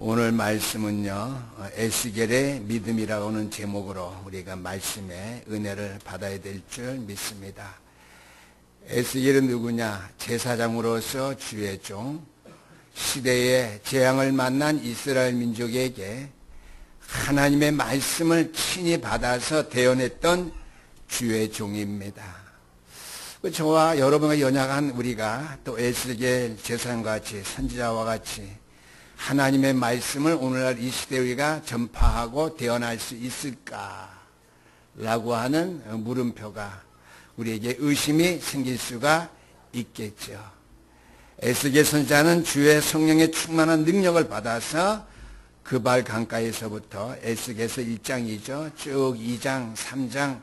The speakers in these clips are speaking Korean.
오늘 말씀은요, 에스겔의 믿음이라고 하는 제목으로 우리가 말씀의 은혜를 받아야 될 줄 믿습니다. 에스겔은 누구냐? 제사장으로서 주의 종, 시대의 재앙을 만난 이스라엘 민족에게 하나님의 말씀을 친히 받아서 대언했던 주의 종입니다. 저와 여러분과 연약한 우리가 또 에스겔 제사장과 같이 선지자와 같이 하나님의 말씀을 오늘날 이 시대에 우리가 전파하고 대언할 수 있을까라고 하는 물음표가 우리에게 의심이 생길 수가 있겠죠. 에스겔 선지자는 주의 성령의 충만한 능력을 받아서 그발 강가에서부터 에스겔서 1장이죠. 쭉 2장, 3장,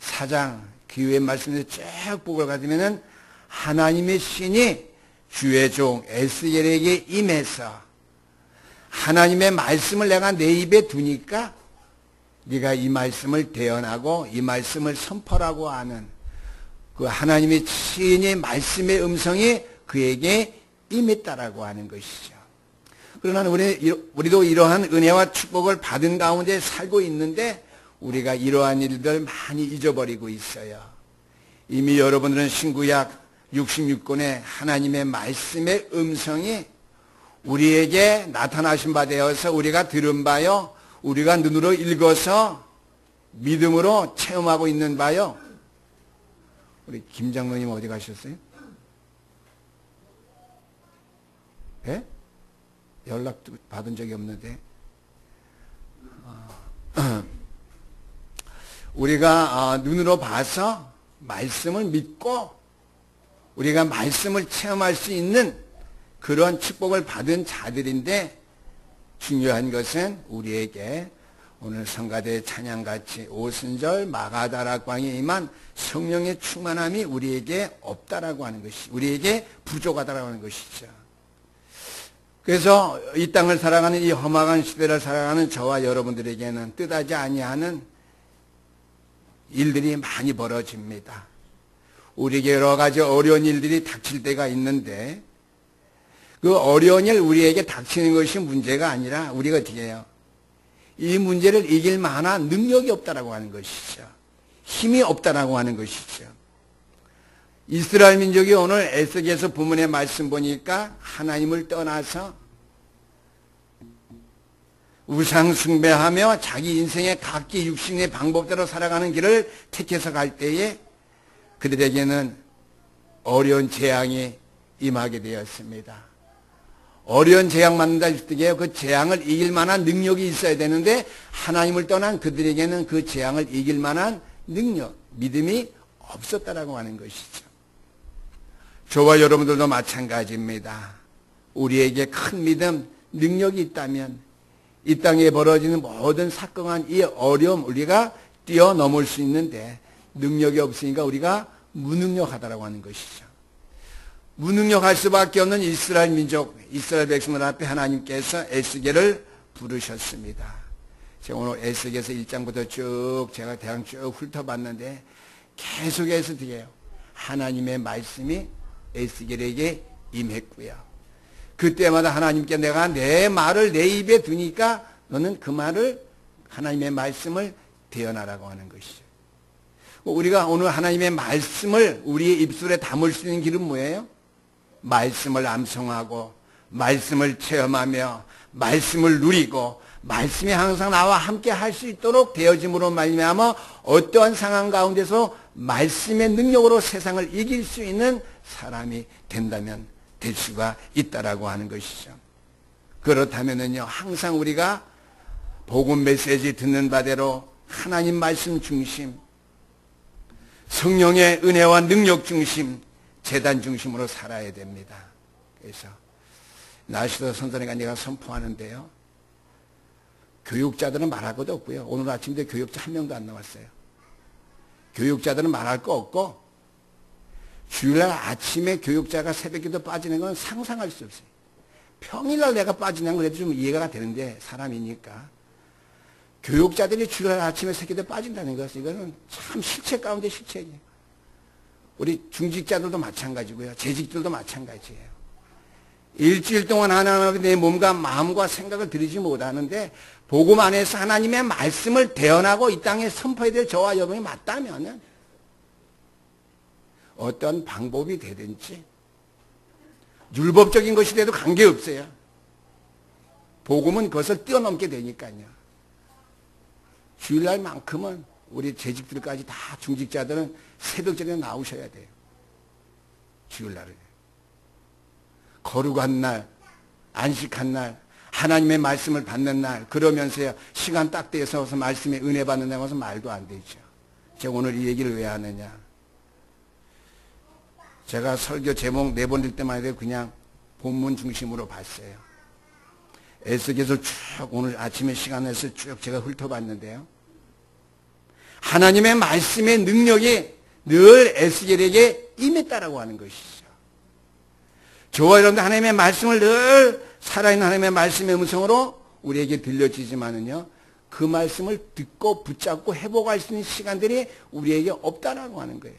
4장 기후의 말씀을 쭉 보고 가면 하나님의 신이 주의 종 에스겔에게 임해서 하나님의 말씀을 내가 내 입에 두니까 네가 이 말씀을 대언하고 이 말씀을 선포라고 하는 그 하나님의 친히 말씀의 음성이 그에게 임했다라고 하는 것이죠. 그러나 우리도 이러한 은혜와 축복을 받은 가운데 살고 있는데 우리가 이러한 일들 많이 잊어버리고 있어요. 이미 여러분들은 신구약 66권의 하나님의 말씀의 음성이 우리에게 나타나신 바 되어서 우리가 들은 바요, 우리가 눈으로 읽어서 믿음으로 체험하고 있는 바요. 우리 김 장로님 어디 가셨어요? 예? 연락도 받은 적이 없는데. 우리가 눈으로 봐서 말씀을 믿고 우리가 말씀을 체험할 수 있는 그런 축복을 받은 자들인데 중요한 것은 우리에게 오늘 성가대 찬양같이 오순절 마가다락방에 임한 성령의 충만함이 우리에게 없다라고 하는 것이, 우리에게 부족하다라고 하는 것이죠. 그래서 이 땅을 살아가는 이 험악한 시대를 살아가는 저와 여러분들에게는 뜻하지 아니하는 일들이 많이 벌어집니다. 우리에게 여러 가지 어려운 일들이 닥칠 때가 있는데 그 어려운 일 우리에게 닥치는 것이 문제가 아니라 우리가 어떻게 해요? 이 문제를 이길 만한 능력이 없다라고 하는 것이죠. 힘이 없다라고 하는 것이죠. 이스라엘 민족이 오늘 에스겔서 본문의 말씀 보니까 하나님을 떠나서 우상 숭배하며 자기 인생의 각기 육신의 방법대로 살아가는 길을 택해서 갈 때에 그들에게는 어려운 재앙이 임하게 되었습니다. 어려운 재앙 만난다 할 때에 그 재앙을 이길 만한 능력이 있어야 되는데 하나님을 떠난 그들에게는 그 재앙을 이길 만한 능력, 믿음이 없었다라고 하는 것이죠. 저와 여러분들도 마찬가지입니다. 우리에게 큰 믿음, 능력이 있다면 이 땅에 벌어지는 모든 사건한 이 어려움 우리가 뛰어넘을 수 있는데 능력이 없으니까 우리가 무능력하다라고 하는 것이죠. 무능력할 수밖에 없는 이스라엘 민족, 이스라엘 백성들 앞에 하나님께서 에스겔을 부르셨습니다. 제가 오늘 에스겔서 1장부터 쭉 제가 대강 쭉 훑어봤는데 계속해서 어떻게 해요? 하나님의 말씀이 에스겔에게 임했고요. 그때마다 하나님께 내가 내 말을 내 입에 두니까 너는 그 말을 하나님의 말씀을 대언하라고 하는 것이죠. 우리가 오늘 하나님의 말씀을 우리의 입술에 담을 수 있는 길은 뭐예요? 말씀을 암송하고 말씀을 체험하며 말씀을 누리고 말씀이 항상 나와 함께 할 수 있도록 되어짐으로 말미암아 어떠한 상황 가운데서 말씀의 능력으로 세상을 이길 수 있는 사람이 된다면 될 수가 있다라고 하는 것이죠. 그렇다면은요, 항상 우리가 복음 메시지 듣는 바대로 하나님 말씀 중심, 성령의 은혜와 능력 중심, 재단 중심으로 살아야 됩니다. 그래서 날씨도 선선해가 내가 선포하는데요. 교육자들은 말할 것도 없고요. 오늘 아침에 교육자 한 명도 안 나왔어요. 교육자들은 말할 거 없고 주일날 아침에 교육자가 새벽기도 빠지는 건 상상할 수 없어요. 평일날 내가 빠지는 건 그래도 좀 이해가 되는데 사람이니까 교육자들이 주일날 아침에 새벽기도 빠진다는 것은 이거는 참 실책 가운데 실책이에요. 우리 중직자들도 마찬가지고요. 재직들도 마찬가지예요. 일주일 동안 하나님 앞에 내 몸과 마음과 생각을 들이지 못하는데 복음 안에서 하나님의 말씀을 대언하고 이 땅에 선포해야 될 저와 여러분이 맞다면 어떤 방법이 되든지 율법적인 것이 돼도 관계없어요. 복음은 그것을 뛰어넘게 되니까요. 주일날만큼은 우리 재직들까지 다 중직자들은 새벽전에 나오셔야 돼요. 주일날에. 거룩한 날, 안식한 날, 하나님의 말씀을 받는 날, 그러면서요, 시간 딱 떼서 말씀에 은혜 받는다고 해서 말도 안 되죠. 제가 오늘 이 얘기를 왜 하느냐. 제가 설교 제목 내보낼 때만 해도 그냥 본문 중심으로 봤어요. 에스겔서 쭉 오늘 아침에 시간 내서 쭉 제가 훑어봤는데요. 하나님의 말씀의 능력이 늘 에스겔에게 임했다라고 하는 것이죠. 저와 여러분들 하나님의 말씀을 늘 살아있는 하나님의 말씀의 음성으로 우리에게 들려지지만은요, 그 말씀을 듣고 붙잡고 회복할 수 있는 시간들이 우리에게 없다라고 하는 거예요.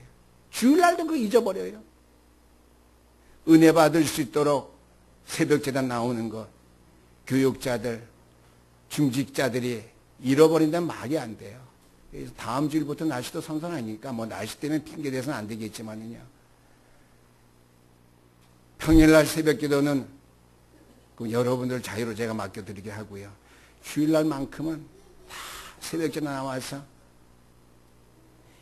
주일날도 그거 잊어버려요. 은혜 받을 수 있도록 새벽제단 나오는 것, 교육자들, 중직자들이 잃어버린다면 말이 안 돼요. 그래서 다음 주일부터 날씨도 선선하니까 뭐 날씨 때문에 핑계 대서는 안 되겠지만은요. 평일날 새벽기도는 여러분들 자유로 제가 맡겨드리게 하고요. 주일날만큼은 다 새벽전에 나와서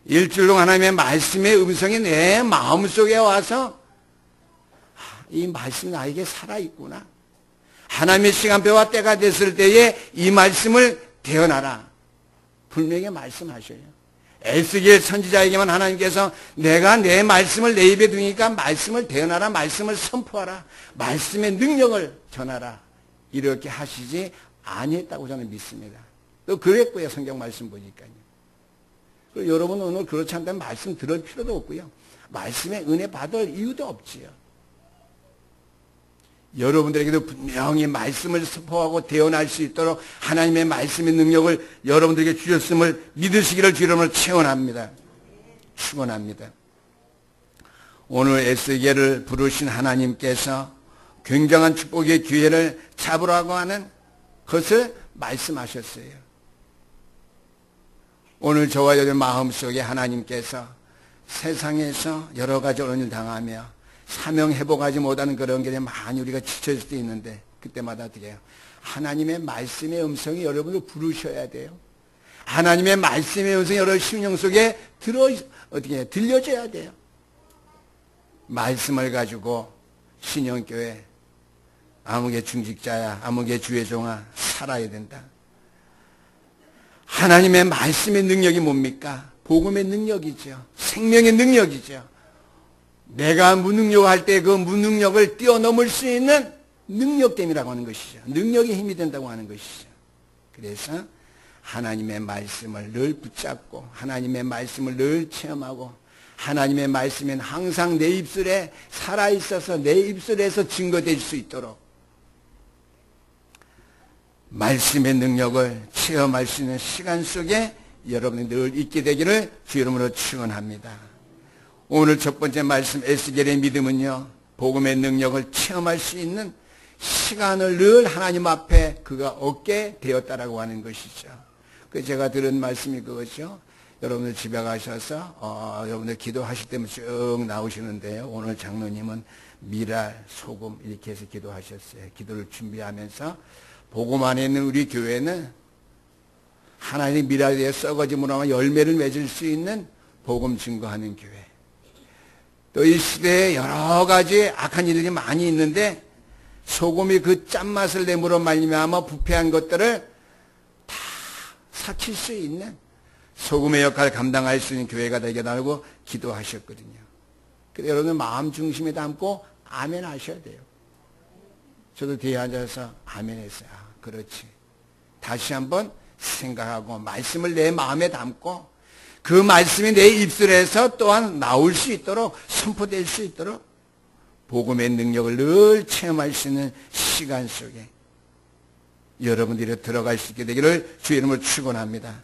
일주일 동안 하나님의 말씀의 음성이 내 마음속에 와서 이 말씀이 나에게 살아있구나. 하나님의 시간표와 때가 됐을 때에 이 말씀을 대언하라. 분명히 말씀하셔요. 에스겔 선지자에게만 하나님께서 내가 내 말씀을 내 입에 두니까 말씀을 대언하라, 말씀을 선포하라, 말씀의 능력을 전하라, 이렇게 하시지 아니했다고 저는 믿습니다. 또 그랬고요. 성경 말씀 보니까요. 그리고 여러분은 오늘 그렇지 않다면 말씀 들을 필요도 없고요. 말씀의 은혜 받을 이유도 없지요. 여러분들에게도 분명히 말씀을 선포하고 대언할 수 있도록 하나님의 말씀의 능력을 여러분들에게 주셨음을 믿으시기를 주 이름으로 축원합니다. 축원합니다. 오늘 에스겔을 부르신 하나님께서 굉장한 축복의 기회를 잡으라고 하는 것을 말씀하셨어요. 오늘 저와 여러분 마음속에 하나님께서 세상에서 여러 가지 어려움을 당하며 사명 회복하지 못하는 그런 게 많이 우리가 지쳐질 수도 있는데 그때마다 어떻게 해요? 하나님의 말씀의 음성이 여러분을 부르셔야 돼요. 하나님의 말씀의 음성이 여러분 심령 속에 들려줘야 돼요. 말씀을 가지고 신영교회 아무개 중직자야, 아무개 주의종아 살아야 된다. 하나님의 말씀의 능력이 뭡니까? 복음의 능력이죠. 생명의 능력이죠. 내가 무능력할 때 그 무능력을 뛰어넘을 수 있는 능력됨이라고 하는 것이죠. 능력이 힘이 된다고 하는 것이죠. 그래서 하나님의 말씀을 늘 붙잡고 하나님의 말씀을 늘 체험하고 하나님의 말씀은 항상 내 입술에 살아있어서 내 입술에서 증거될 수 있도록 말씀의 능력을 체험할 수 있는 시간 속에 여러분이 늘 있게 되기를 주 이름으로 축원합니다. 오늘 첫 번째 말씀 에스겔의 믿음은요, 복음의 능력을 체험할 수 있는 시간을 늘 하나님 앞에 그가 얻게 되었다라고 하는 것이죠. 그 제가 들은 말씀이 그거죠. 여러분들 집에 가셔서 여러분들 기도하실 때면 쭉 나오시는데요. 오늘 장로님은 미랄, 소금 이렇게 해서 기도하셨어요. 기도를 준비하면서 복음 안에 있는 우리 교회는 하나님의 미랄에 대해 썩어짐으로 하면 열매를 맺을 수 있는 복음 증거하는 교회. 또 이 시대에 여러 가지 악한 일들이 많이 있는데 소금이 그 짠맛을 내므로 말미암아 부패한 것들을 다 삭힐 수 있는 소금의 역할을 감당할 수 있는 교회가 되게 달고 기도하셨거든요. 그래서 여러분 마음 중심에 담고 아멘 하셔야 돼요. 저도 뒤에 앉아서 아멘 했어요. 그렇지. 다시 한번 생각하고 말씀을 내 마음에 담고 그 말씀이 내 입술에서 또한 나올 수 있도록 선포될 수 있도록 복음의 능력을 늘 체험할 수 있는 시간 속에 여러분들이 들어갈 수 있게 되기를 주의 이름으로 축원합니다.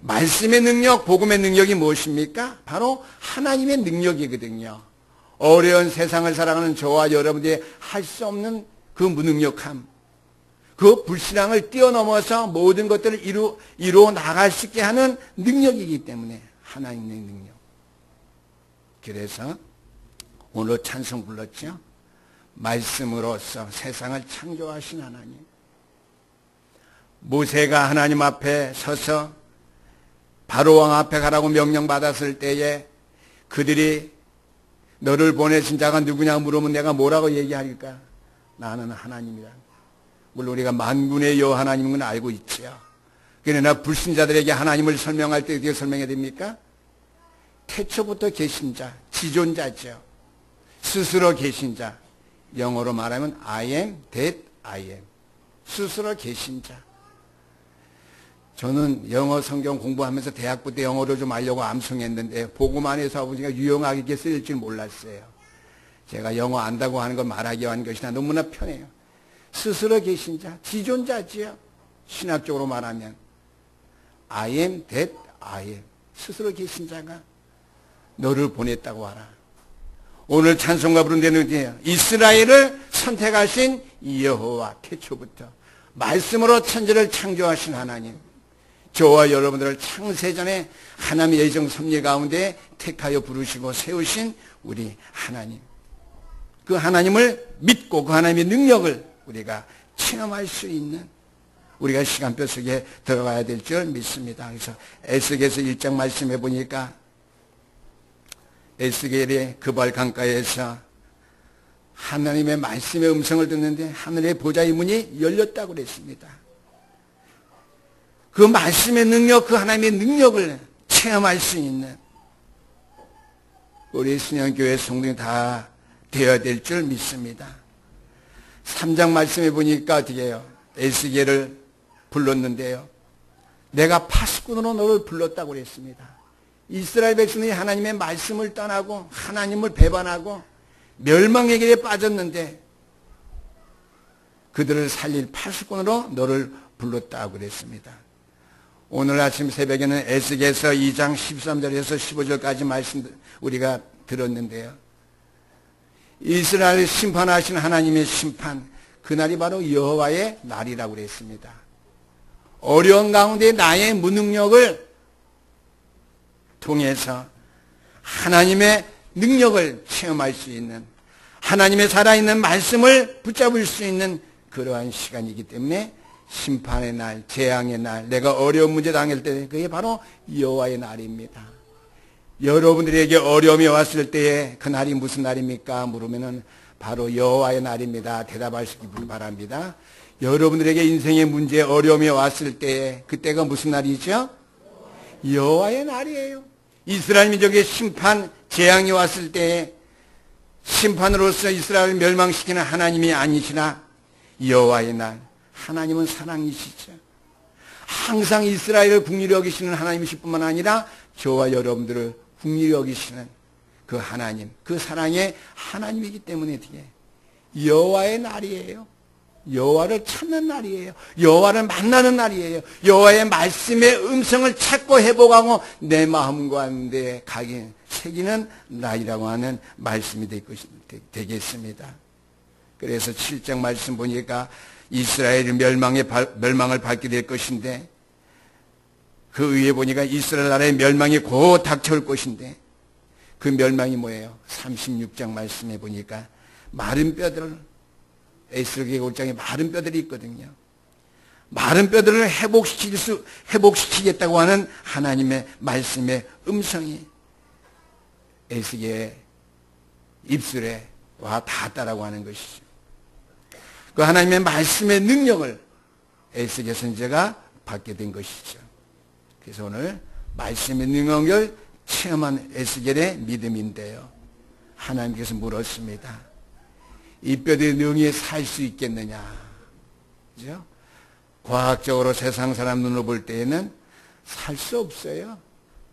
말씀의 능력, 복음의 능력이 무엇입니까? 바로 하나님의 능력이거든요. 어려운 세상을 살아가는 저와 여러분들이 할 수 없는 그 무능력함, 그 불신앙을 뛰어넘어서 모든 것들을 이루어 나갈 수 있게 하는 능력이기 때문에 하나님의 능력. 그래서 오늘 찬송 불렀죠. 말씀으로써 세상을 창조하신 하나님. 모세가 하나님 앞에 서서 바로왕 앞에 가라고 명령받았을 때에 그들이 너를 보내신 자가 누구냐 물으면 내가 뭐라고 얘기할까? 나는 하나님이다. 물론 우리가 만군의 여호와 하나님인 건 알고 있지요. 그러나 불신자들에게 하나님을 설명할 때 어떻게 설명해야 됩니까? 태초부터 계신 자, 지존자죠. 스스로 계신 자. 영어로 말하면 I am that I am. 스스로 계신 자. 저는 영어 성경 공부하면서 대학부 때 영어를 좀 알려고 암송했는데 보고만 해서 아버지가 유용하게 쓰일 줄 몰랐어요. 제가 영어 안다고 하는 걸 말하기 위한 것이나 너무나 편해요. 스스로 계신 자, 지존자지요. 신학적으로 말하면 I am that I am. 스스로 계신 자가 너를 보냈다고 하라. 오늘 찬송가 부른 데는 이스라엘을 선택하신 여호와, 태초부터 말씀으로 천지를 창조하신 하나님, 저와 여러분들을 창세전에 하나님의 예정 섭리 가운데 택하여 부르시고 세우신 우리 하나님, 그 하나님을 믿고 그 하나님의 능력을 우리가 체험할 수 있는 우리가 시간표 속에 들어가야 될 줄 믿습니다. 그래서 에스겔서 1장 말씀해 보니까 에스겔의 그발 강가에서 하나님의 말씀의 음성을 듣는데 하늘의 보좌의 문이 열렸다고 그랬습니다. 그 말씀의 능력, 그 하나님의 능력을 체험할 수 있는 우리 신영교회 성도들이 다 되어야 될 줄 믿습니다. 3장 말씀해 보니까 어떻게 해요? 에스겔을 불렀는데요. 내가 파수꾼으로 너를 불렀다고 그랬습니다. 이스라엘 백성이 하나님의 말씀을 떠나고 하나님을 배반하고 멸망의 길에 빠졌는데 그들을 살릴 파수꾼으로 너를 불렀다고 그랬습니다. 오늘 아침 새벽에는 에스겔서 2장 13절에서 15절까지 말씀 우리가 들었는데요. 이스라엘을 심판하신 하나님의 심판, 그날이 바로 여호와의 날이라고 그랬습니다. 어려운 가운데 나의 무능력을 통해서 하나님의 능력을 체험할 수 있는, 하나님의 살아있는 말씀을 붙잡을 수 있는 그러한 시간이기 때문에 심판의 날, 재앙의 날, 내가 어려운 문제 당할 때 그게 바로 여호와의 날입니다. 여러분들에게 어려움이 왔을 때에 그 날이 무슨 날입니까? 물으면은 바로 여호와의 날입니다. 대답하시기 바랍니다. 여러분들에게 인생의 문제, 어려움이 왔을 때에 그때가 무슨 날이죠? 여호와의 날이에요. 이스라엘 민족의 심판, 재앙이 왔을 때에 심판으로서 이스라엘을 멸망시키는 하나님이 아니시나 여호와의 날, 하나님은 사랑이시죠. 항상 이스라엘을 긍휼히 여기시는 하나님이실 뿐만 아니라 저와 여러분들을 긍휼히 여기시는 그 하나님, 그 사랑의 하나님이기 때문에 여호와의 날이에요. 여호와를 찾는 날이에요. 여호와를 만나는 날이에요. 여호와의 말씀의 음성을 찾고 회복하고 내 마음과 내 각에 새기는 날이라고 하는 말씀이 되겠습니다. 그래서 7장 말씀 보니까 이스라엘이 멸망을 밟게 될 것인데 그 위에 보니까 이스라엘 나라의 멸망이 곧 닥쳐올 것인데 그 멸망이 뭐예요? 36장 말씀에 보니까 마른 뼈들을, 에스겔 5장에 마른 뼈들이 있거든요. 마른 뼈들을 회복시키겠다고 하는 하나님의 말씀의 음성이 에스겔의 입술에 와 닿았다라고 하는 것이죠. 그 하나님의 말씀의 능력을 에스겔 선지자가 받게 된 것이죠. 그래서 오늘 말씀의 능력을 체험한 에스겔의 믿음인데요. 하나님께서 물었습니다. 이 뼈들이 능히 살 수 있겠느냐? 그죠? 과학적으로 세상 사람 눈으로 볼 때에는 살 수 없어요.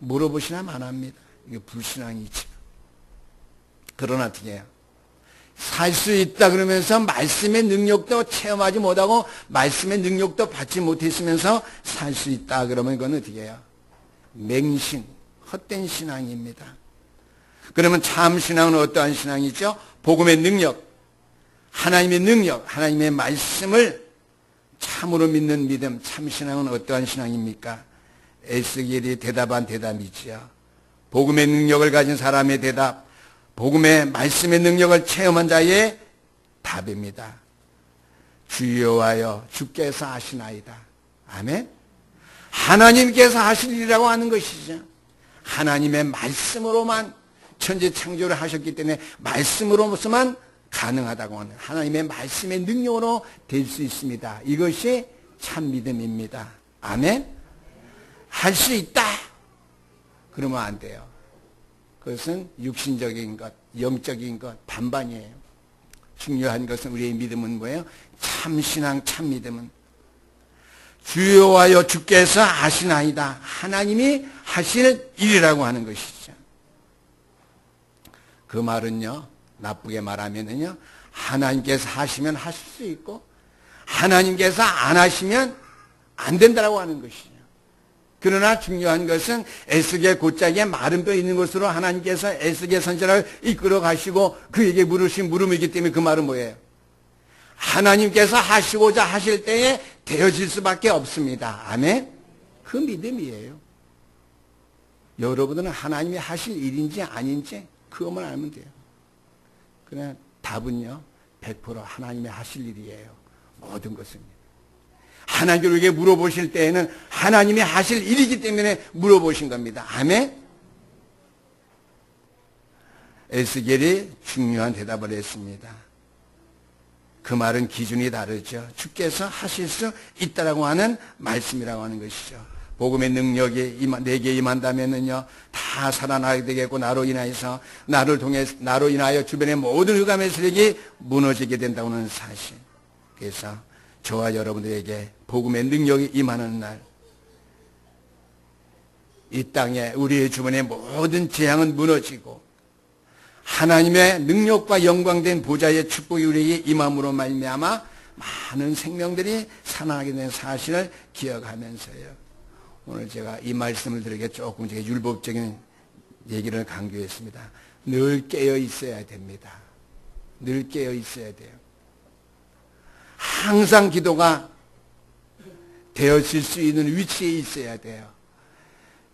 물어보시나 마나합니다. 이게 불신앙이죠. 그러나 어떻게 해요? 살 수 있다 그러면서 말씀의 능력도 체험하지 못하고 말씀의 능력도 받지 못했으면서 살 수 있다 그러면 이건 어떻게 해요? 맹신, 헛된 신앙입니다. 그러면 참 신앙은 어떠한 신앙이죠? 복음의 능력, 하나님의 능력, 하나님의 말씀을 참으로 믿는 믿음, 참신앙은 어떠한 신앙입니까? 에스겔이 대답한 대답이지요. 복음의 능력을 가진 사람의 대답, 복음의 말씀의 능력을 체험한 자의 답입니다. 주 여호와여 주께서 하시나이다. 아멘. 하나님께서 하실 일이라고 하는 것이죠. 하나님의 말씀으로만 천지 창조를 하셨기 때문에 말씀으로서만 가능하다고 하는 하나님의 말씀의 능력으로 될 수 있습니다. 이것이 참 믿음입니다. 아멘. 할 수 있다. 그러면 안 돼요. 그것은 육신적인 것, 영적인 것 반반이에요. 중요한 것은 우리의 믿음은 뭐예요? 참신앙, 참믿음은 주 여호와여 주께서 하시나이다. 하나님이 하실 일이라고 하는 것이죠. 그 말은요, 나쁘게 말하면은요, 하나님께서 하시면 하실 수 있고 하나님께서 안 하시면 안 된다라고 하는 것이죠. 그러나 중요한 것은 에스겔 곧자기에 마른 뼈 있는 것으로 하나님께서 에스겔 선지자를 이끌어 가시고 그에게 물으신 물음이기 때문에 그 말은 뭐예요? 하나님께서 하시고자 하실 때에 되어질 수밖에 없습니다. 아멘? 그 믿음이에요. 여러분들은 하나님이 하실 일인지 아닌지 그것만 알면 돼요. 그냥 답은요, 100% 하나님이 하실 일이에요. 모든 것은. 하나님께 우리에게 물어보실 때에는 하나님이 하실 일이기 때문에 물어보신 겁니다. 아멘? 에스겔이 중요한 대답을 했습니다. 그 말은 기준이 다르죠. 주께서 하실 수 있다라고 하는 말씀이라고 하는 것이죠. 복음의 능력이 내게 임한다면은요, 다 살아나게 되겠고, 나로 인하여 주변의 모든 흑암의 세력이 무너지게 된다고 하는 사실. 그래서 저와 여러분들에게 복음의 능력이 임하는 날, 이 땅에 우리의 주변의 모든 재앙은 무너지고 하나님의 능력과 영광된 보좌의 축복이 우리에게 임함으로 말미암아 많은 생명들이 살아나게 된 사실을 기억하면서요, 오늘 제가 이 말씀을 드리게 조금 제가 율법적인 얘기를 강조했습니다. 늘 깨어 있어야 됩니다. 늘 깨어 있어야 돼요. 항상 기도가 되어질 수 있는 위치에 있어야 돼요.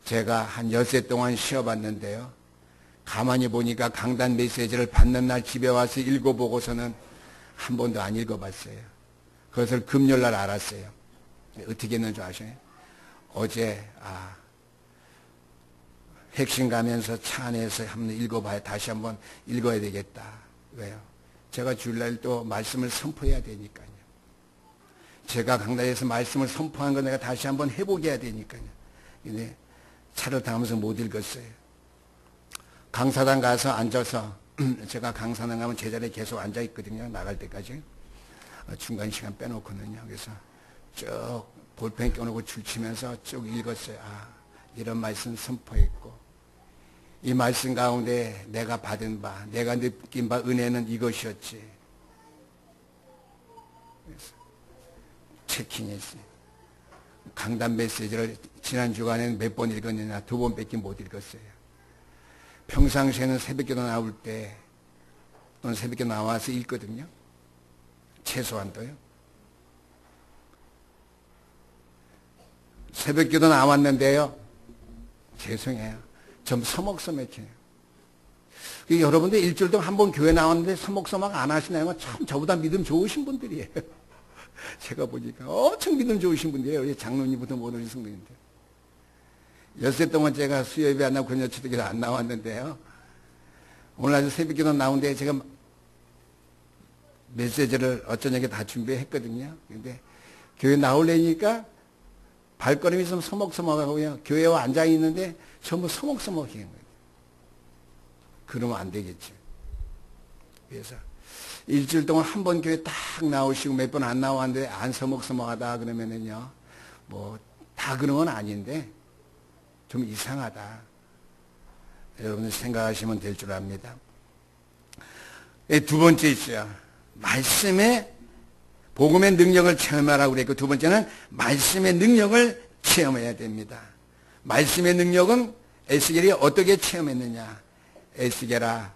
제가 한 엿새 동안 쉬어봤는데요, 가만히 보니까 강단 메시지를 받는 날 집에 와서 읽어보고서는 한 번도 안 읽어봤어요. 그것을 금요일날 알았어요. 어떻게 했는 줄 아세요? 어제 핵심 가면서 차 안에서 한번 읽어봐야 다시 한번 읽어야 되겠다. 왜요? 제가 주일날 또 말씀을 선포해야 되니까요. 제가 강단에서 말씀을 선포한 거 내가 다시 한번 해보게 해야 되니까요. 근데 차를 타면서 못 읽었어요. 강사당 가서 앉아서 제가 강사당 가면 제자리에 계속 앉아 있거든요. 나갈 때까지. 중간 시간 빼놓거든요. 그래서 쭉 볼펜 껴놓고 줄 치면서 쭉 읽었어요. 이런 말씀 선포했고, 이 말씀 가운데 내가 받은 바, 내가 느낀 바 은혜는 이것이었지. 그래서 체킹했어요. 강단 메시지를 지난 주간에는 몇 번 읽었느냐? 2번밖에 못 읽었어요. 평상시에는 새벽기도 나올 때 또는 새벽기도 나와서 읽거든요. 최소한도요. 새벽기도 나왔는데요, 죄송해요, 좀 서먹서먹해요. 여러분들 일주일 동안 한 번 교회 나왔는데 서먹서먹 안 하시나요? 참 저보다 믿음 좋으신 분들이에요. 제가 보니까 엄청 믿음 좋으신 분들이에요. 우리 장로님부터 모든 성도님들. 엿새 동안 제가 수요예배 안 나고 금요초대기도 안 나왔는데요, 오늘 아주 새벽기도 나오는데 제가 메시지를 어쩌냐게 다 준비했거든요. 근데 교회 나오려니까 발걸음이 좀 서먹서먹하고요, 교회에 앉아 있는데 전부 서먹서먹해요. 그러면 안 되겠죠. 그래서 일주일 동안 한 번 교회 딱 나오시고 몇 번 안 나왔는데 안 서먹서먹하다 그러면은요, 뭐 다 그런 건 아닌데 좀 이상하다. 여러분들 생각하시면 될 줄 압니다. 두 번째 있어요. 말씀의 복음의 능력을 체험하라고 그랬고, 두 번째는 말씀의 능력을 체험해야 됩니다. 말씀의 능력은 에스겔이 어떻게 체험했느냐? 에스겔아,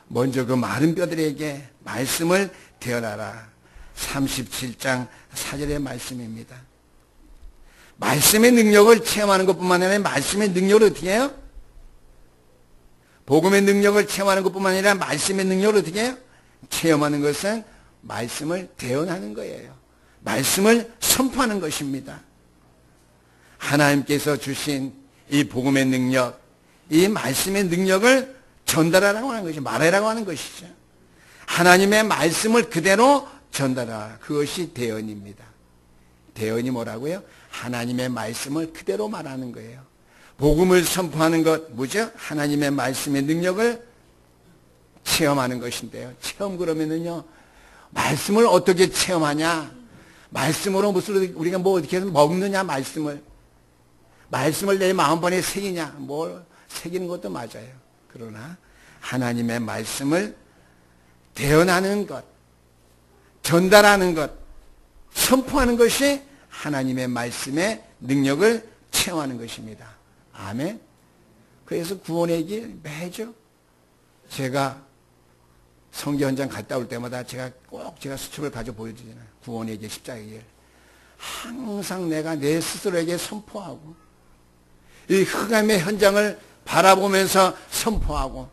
먼저 그 마른 뼈들에게 말씀을 태어나라. 37장 4절의 말씀입니다. 말씀의 능력을 체험하는 것뿐만 아니라 말씀의 능력을 어떻게 해요? 복음의 능력을 체험하는 것뿐만 아니라 말씀의 능력을 어떻게 해요? 체험하는 것은 말씀을 대언하는 거예요. 말씀을 선포하는 것입니다. 하나님께서 주신 이 복음의 능력, 이 말씀의 능력을 전달하라고 하는 것이, 말하라고 하는 것이죠. 하나님의 말씀을 그대로 전달하라. 그것이 대언입니다. 대언이 뭐라고요? 하나님의 말씀을 그대로 말하는 거예요. 복음을 선포하는 것, 뭐죠? 하나님의 말씀의 능력을 체험하는 것인데요. 체험 그러면은요, 말씀을 어떻게 체험하냐? 말씀으로 무슨 우리가 뭐 어떻게 해서 먹느냐, 말씀을 내 마음번에 새기냐, 뭘 새기는 것도 맞아요. 그러나 하나님의 말씀을 대언하는 것, 전달하는 것, 선포하는 것이 하나님의 말씀의 능력을 체험하는 것입니다. 아멘. 그래서 구원의 길 매주 제가 성교 현장 갔다 올 때마다 제가 수첩을 가져 보여주잖아요. 구원의 길, 십자가의 길. 항상 내가 내 스스로에게 선포하고 이 흑암의 현장을 바라보면서 선포하고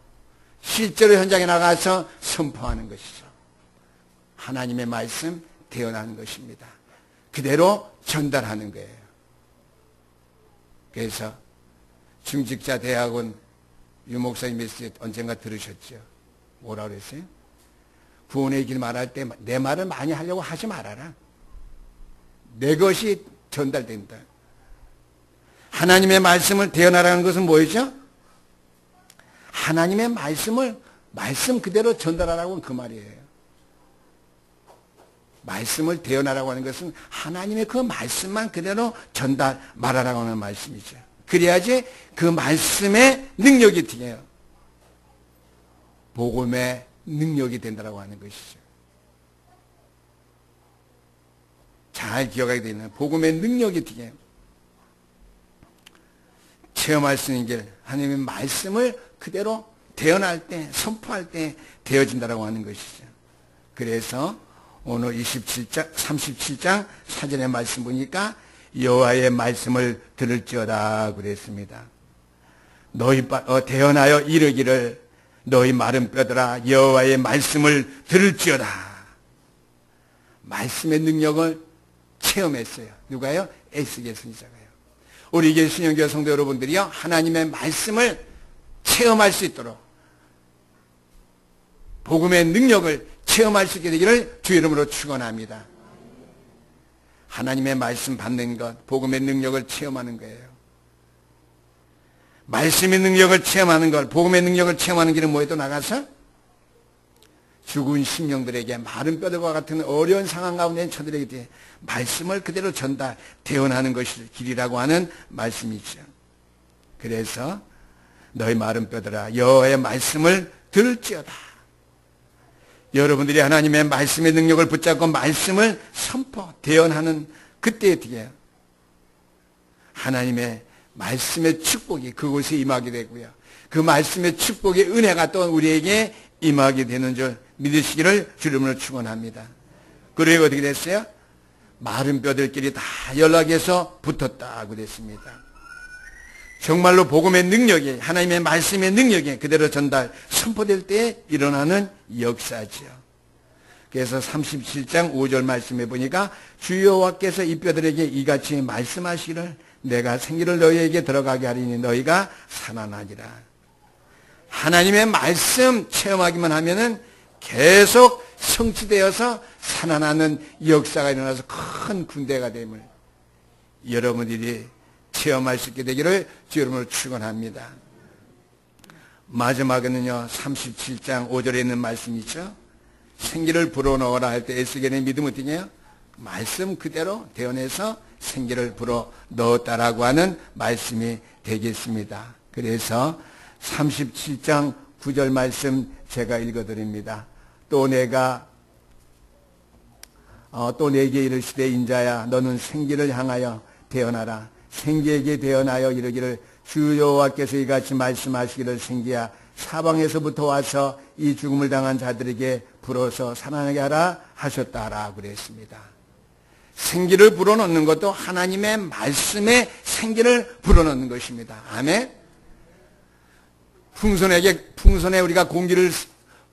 실제로 현장에 나가서 선포하는 것이죠. 하나님의 말씀 대언하는 것입니다. 그대로 전달하는 거예요. 그래서 중직자 대학원 유목사님이 언젠가 들으셨죠? 뭐라 그랬어요? 구원의 길 말할 때 내 말을 많이 하려고 하지 말아라. 내 것이 전달된다. 하나님의 말씀을 대언하라는 것은 뭐였죠? 하나님의 말씀 그대로 전달하라고 그 말이에요. 말씀을 대언하라고 하는 것은 하나님의 그 말씀만 그대로 말하라고 하는 말씀이죠. 그래야지 그 말씀의 능력이 돼요. 복음의 능력이 된다고 하는 것이죠. 잘 기억하게 되는 복음의 능력이 돼요. 체험할 수 있는 길, 하나님의 말씀을 그대로 대언할 때, 선포할 때 되어진다고 하는 것이죠. 그래서 오늘 37장 4절의 말씀 보니까 여호와의 말씀을 들을지어다 그랬습니다. 너희 대언하여 이르기를 너희 마른 뼈들아 여호와의 말씀을 들을지어다. 말씀의 능력을 체험했어요. 누가요? 에스겔 선지자가요. 우리 교회 신영교회 성도 여러분들이요, 하나님의 말씀을 체험할 수 있도록 복음의 능력을 체험할 수 있게 되기를 주 이름으로 축원합니다. 하나님의 말씀 받는 것, 복음의 능력을 체험하는 거예요. 말씀의 능력을 체험하는 것, 복음의 능력을 체험하는 길은 뭐에 또 나가서 죽은 심령들에게 마른 뼈들과 같은 어려운 상황 가운데 있는 저들에게 말씀을 그대로 대언하는 것이 길이라고 하는 말씀이죠. 그래서 너희 마른 뼈들아 여호와의 말씀을 들을지어다. 여러분들이 하나님의 말씀의 능력을 붙잡고 말씀을 대언하는 그때에 어떻게 해요? 하나님의 말씀의 축복이 그곳에 임하게 되고요. 그 말씀의 축복의 은혜가 또 우리에게 임하게 되는 줄 믿으시기를 주님으로 축원합니다. 그리고 어떻게 됐어요? 마른 뼈들끼리 다 연락해서 붙었다 그랬습니다. 정말로 복음의 능력이, 하나님의 말씀의 능력이 그대로 선포될 때 일어나는 역사죠. 그래서 37장 5절 말씀해 보니까 주 여호와께서 이 뼈들에게 이같이 말씀하시기를 내가 생기를 너희에게 들어가게 하리니 너희가 살아나리라. 하나님의 말씀 체험하기만 하면은 계속 성취되어서 살아나는 역사가 일어나서 큰 군대가 됨을 여러분들이 체험할 수 있게 되기를 주 여러분을 축원합니다. 마지막에는요 37장 5절에 있는 말씀이죠. 생기를 불어넣어라 할 때 에스겔의 믿음은 어떻게 해요? 말씀 그대로 대언해서 생기를 불어넣었다라고 하는 말씀이 되겠습니다. 그래서 37장 9절 말씀 제가 읽어드립니다. 또 내게 이르시되 인자야 너는 생기를 향하여 대언하라. 생기에게 대언하여 이르기를 주 여호와께서 이같이 말씀하시기를 생기야 사방에서부터 와서 이 죽음을 당한 자들에게 불어서 살아나게 하라 하셨다라고 그랬습니다. 생기를 불어넣는 것도 하나님의 말씀에 생기를 불어넣는 것입니다. 아멘. 풍선에 우리가 공기를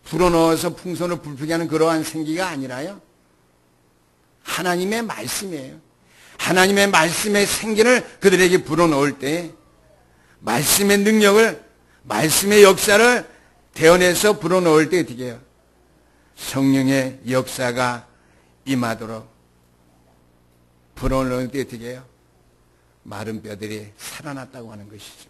불어넣어서 풍선을 불피게 하는 그러한 생기가 아니라요, 하나님의 말씀이에요. 하나님의 말씀의 생기를 그들에게 불어넣을 때 말씀의 능력을, 말씀의 역사를 대언해서 불어넣을 때 어떻게 해요? 성령의 역사가 임하도록 불어넣을 때 어떻게 해요? 마른 뼈들이 살아났다고 하는 것이죠.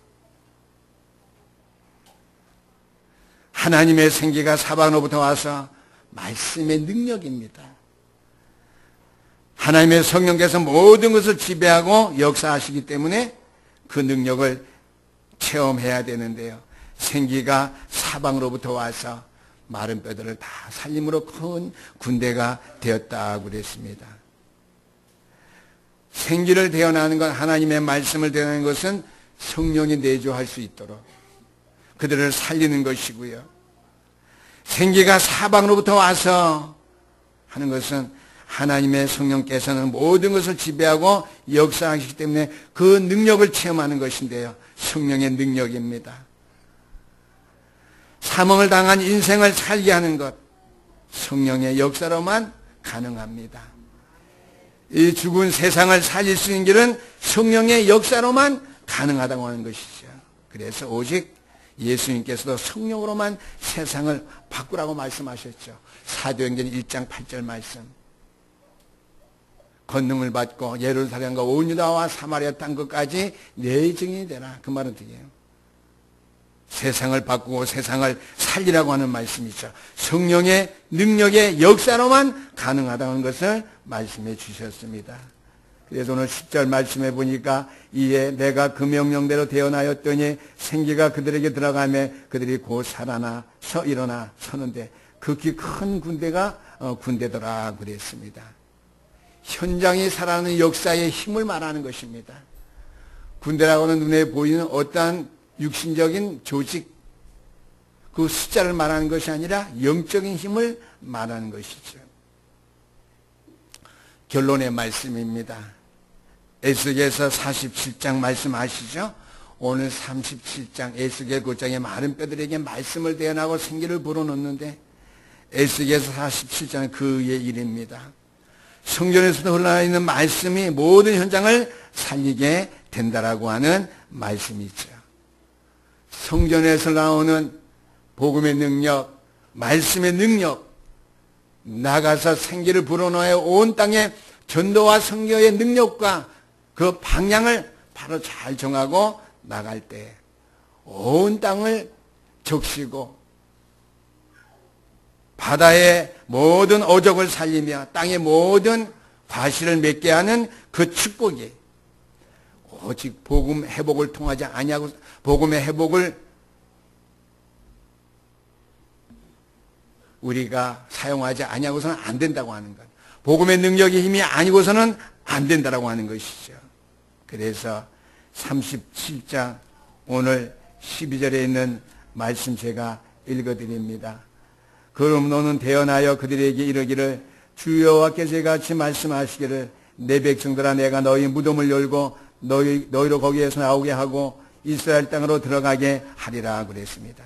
하나님의 생기가 사방으로부터 와서 말씀의 능력입니다. 하나님의 성령께서 모든 것을 지배하고 역사하시기 때문에 그 능력을 체험해야 되는데요, 생기가 사방으로부터 와서 마른 뼈들을 다 살림으로 큰 군대가 되었다고 그랬습니다. 생기를 대언하는 것, 하나님의 말씀을 대언하는 것은 성령이 내주할 수 있도록 그들을 살리는 것이고요, 생기가 사방으로부터 와서 하는 것은 하나님의 성령께서는 모든 것을 지배하고 역사하시기 때문에 그 능력을 체험하는 것인데요, 성령의 능력입니다. 사망을 당한 인생을 살게 하는 것, 성령의 역사로만 가능합니다. 이 죽은 세상을 살릴 수 있는 길은 성령의 역사로만 가능하다고 하는 것이죠. 그래서 오직 예수님께서도 성령으로만 세상을 바꾸라고 말씀하셨죠. 사도행전 1장 8절 말씀. 권능을 받고 예루살렘과 온 유다와 사마리아 땅 끝까지 내 증인이 되라. 그 말은 어떻게 해요? 세상을 바꾸고 세상을 살리라고 하는 말씀이죠. 성령의 능력의 역사로만 가능하다는 것을 말씀해 주셨습니다. 그래서 오늘 10절 말씀해 보니까 이에 내가 그 명령대로 대언하였더니 생기가 그들에게 들어가며 그들이 곧 살아나서 일어나 서는데 극히 큰 군대가 군대더라 그랬습니다. 현장이 살아나는 역사의 힘을 말하는 것입니다. 군대라고는 눈에 보이는 어떠한 육신적인 조직, 그 숫자를 말하는 것이 아니라 영적인 힘을 말하는 것이죠. 결론의 말씀입니다. 에스겔서 47장 말씀 아시죠? 오늘 37장 에스겔 9장의 마른 뼈들에게 말씀을 대언하고 생기를 불어넣는데 에스겔서 47장은 그의 일입니다. 성전에서도 흘러있는 말씀이 모든 현장을 살리게 된다라고 하는 말씀이죠. 성전에서 나오는 복음의 능력, 말씀의 능력, 나가서 생기를 불어넣어 온 땅에 전도와 선교의 능력과 그 방향을 바로 잘 정하고 나갈 때 온 땅을 적시고 바다의 모든 어족을 살리며 땅의 모든 과실을 맺게 하는 그 축복이 오직 복음 회복을 통하지 아니하고 복음의 회복을 우리가 사용하지 아니하고서는 안 된다고 하는 것. 복음의 능력의 힘이 아니고서는 안 된다고 하는 것이죠. 그래서 37장 오늘 12절에 있는 말씀 제가 읽어드립니다. 그럼 너는 대언하여 그들에게 이르기를 주 여호와께서 같이 말씀하시기를 내 백성들아 내가 너희 무덤을 열고 너희로 거기에서 나오게 하고 이스라엘 땅으로 들어가게 하리라 그랬습니다.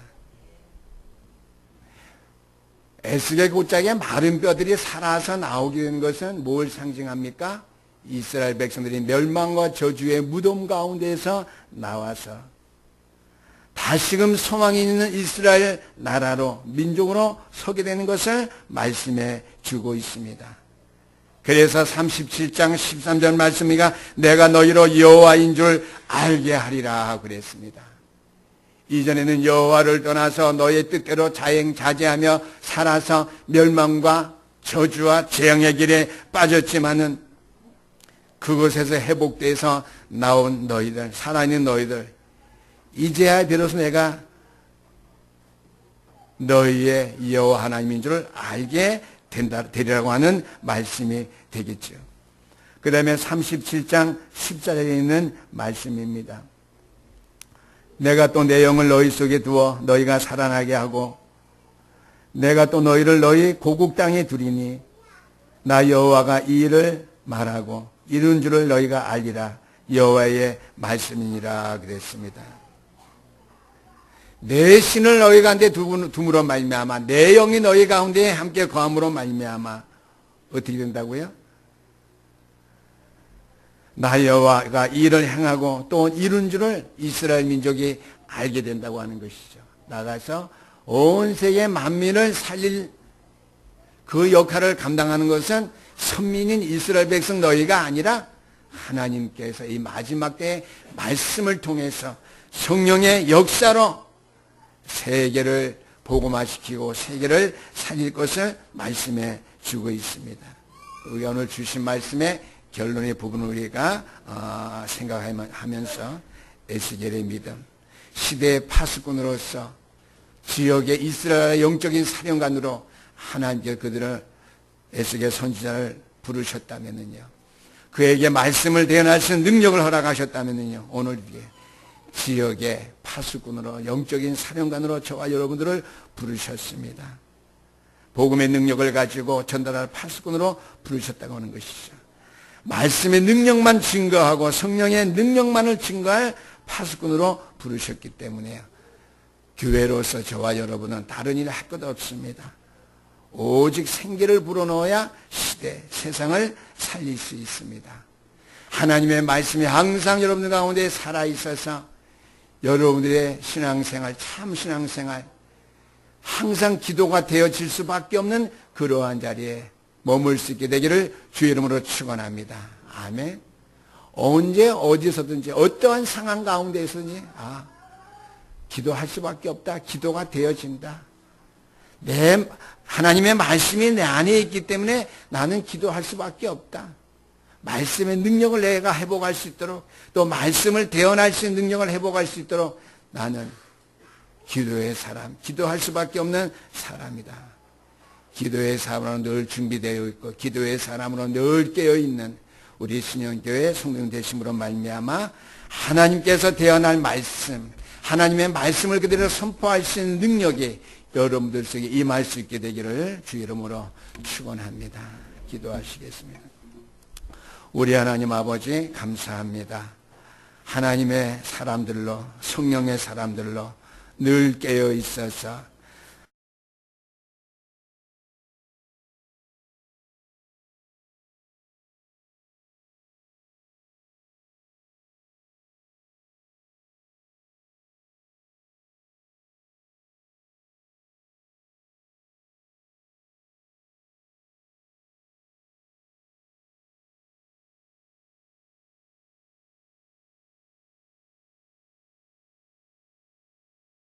에스겔 9장에 마른 뼈들이 살아서 나오게 된 것은 뭘 상징합니까? 이스라엘 백성들이 멸망과 저주의 무덤 가운데에서 나와서 다시금 소망이 있는 이스라엘 나라로 민족으로 서게 되는 것을 말씀해 주고 있습니다. 그래서 37장 13절 말씀이가 내가 너희로 여호와인 줄 알게 하리라 그랬습니다. 이전에는 여호와를 떠나서 너의 뜻대로 자행자재하며 살아서 멸망과 저주와 재앙의 길에 빠졌지만은 그것에서 회복돼서 나온 너희들, 살아있는 너희들, 이제야 비로소 내가 너희의 여호와 하나님인 줄 알게 되리라고 하는 말씀이 되겠죠. 그 다음에 37장 14절에 있는 말씀입니다. 내가 또 내 영을 너희 속에 두어 너희가 살아나게 하고 내가 또 너희를 너희 고국 땅에 두리니 나 여호와가 이 일을 말하고 이룬 줄을 너희가 알리라. 여호와의 말씀이니라 그랬습니다. 내 신을 너희 가운데 둠으로 말미암아 내 영이 너희 가운데 함께 거함으로 말미암아 어떻게 된다고요? 나 여호와가 이 일을 행하고 또 이룬 줄을 이스라엘 민족이 알게 된다고 하는 것이죠. 나가서 온 세계 만민을 살릴 그 역할을 감당하는 것은 선민인 이스라엘 백성 너희가 아니라 하나님께서 이 마지막 때의 말씀을 통해서 성령의 역사로 세계를 복음화시키고 세계를 살릴 것을 말씀해 주고 있습니다. 우리가 오늘 주신 말씀의 결론의 부분을 우리가 생각하면서 에스겔의 믿음, 시대의 파수꾼으로서 지역의 이스라엘의 영적인 사령관으로 하나님께서 그들을 에스겔 선지자를 부르셨다면요, 그에게 말씀을 대언할 수 있는 능력을 허락하셨다면요, 오늘 지역의 파수꾼으로 영적인 사령관으로 저와 여러분들을 부르셨습니다. 복음의 능력을 가지고 전달할 파수꾼으로 부르셨다고 하는 것이죠. 말씀의 능력만 증거하고 성령의 능력만을 증거할 파수꾼으로 부르셨기 때문에요, 교회로서 저와 여러분은 다른 일을 할 것 없습니다. 오직 생기를 불어넣어야 시대, 세상을 살릴 수 있습니다. 하나님의 말씀이 항상 여러분들 가운데 살아있어서 여러분들의 신앙생활, 참 신앙생활, 항상 기도가 되어질 수밖에 없는 그러한 자리에 머물 수 있게 되기를 주의 이름으로 축원합니다. 아멘. 언제 어디서든지 어떠한 상황 가운데서든지 기도할 수밖에 없다. 기도가 되어진다. 하나님의 말씀이 내 안에 있기 때문에 나는 기도할 수밖에 없다. 말씀의 능력을 내가 회복할 수 있도록, 또 말씀을 대언할 수 있는 능력을 회복할 수 있도록 나는 기도의 사람, 기도할 수밖에 없는 사람이다. 기도의 사람으로 늘 준비되어 있고 기도의 사람으로 늘 깨어있는 우리 신영교회 성령 되심으로 말미암아 하나님께서 대언할 말씀, 하나님의 말씀을 그대로 선포할 수 있는 능력이 여러분들 속에 임할 수 있게 되기를 주 이름으로 축원합니다. 기도하시겠습니다. 우리 하나님 아버지 감사합니다. 하나님의 사람들로, 성령의 사람들로 늘 깨어 있어서